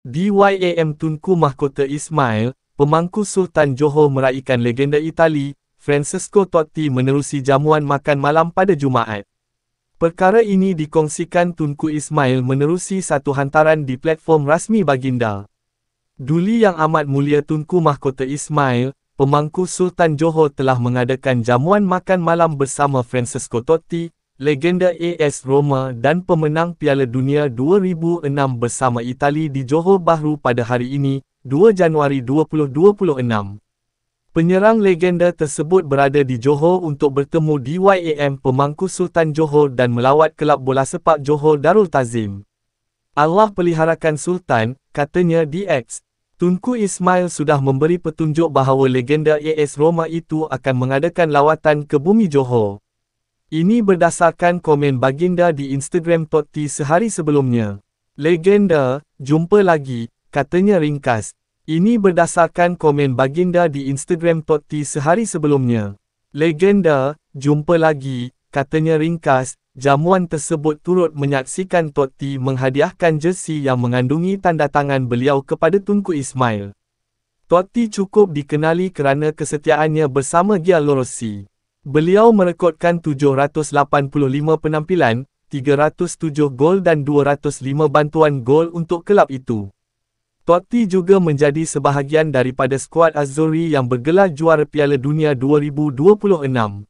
DYAM Tunku Mahkota Ismail, pemangku Sultan Johor meraikan legenda Itali, Francesco Totti menerusi jamuan makan malam pada Jumaat. Perkara ini dikongsikan Tunku Ismail menerusi satu hantaran di platform rasmi baginda. Duli Yang Amat Mulia Tunku Mahkota Ismail, pemangku Sultan Johor telah mengadakan jamuan makan malam bersama Francesco Totti, legenda AS Roma dan pemenang Piala Dunia 2006 bersama Itali di Johor Bahru pada hari ini, 2 Januari 2026. Penyerang legenda tersebut berada di Johor untuk bertemu DYAM pemangku Sultan Johor dan melawat kelab bola sepak Johor Darul Tazim. Allah peliharakan Sultan, katanya di X. Tunku Ismail sudah memberi petunjuk bahawa legenda AS Roma itu akan mengadakan lawatan ke bumi Johor. Ini berdasarkan komen baginda di Instagram Totti sehari sebelumnya. Legenda, jumpa lagi, katanya ringkas. Ini berdasarkan komen baginda di Instagram Totti sehari sebelumnya. Legenda, jumpa lagi, katanya ringkas. Jamuan tersebut turut menyaksikan Totti menghadiahkan jersey yang mengandungi tanda tangan beliau kepada Tunku Ismail. Totti cukup dikenali kerana kesetiaannya bersama Giallorossi. Beliau merekodkan 785 penampilan, 307 gol dan 205 bantuan gol untuk kelab itu. Totti juga menjadi sebahagian daripada skuad Azzurri yang bergelar juara Piala Dunia 2026.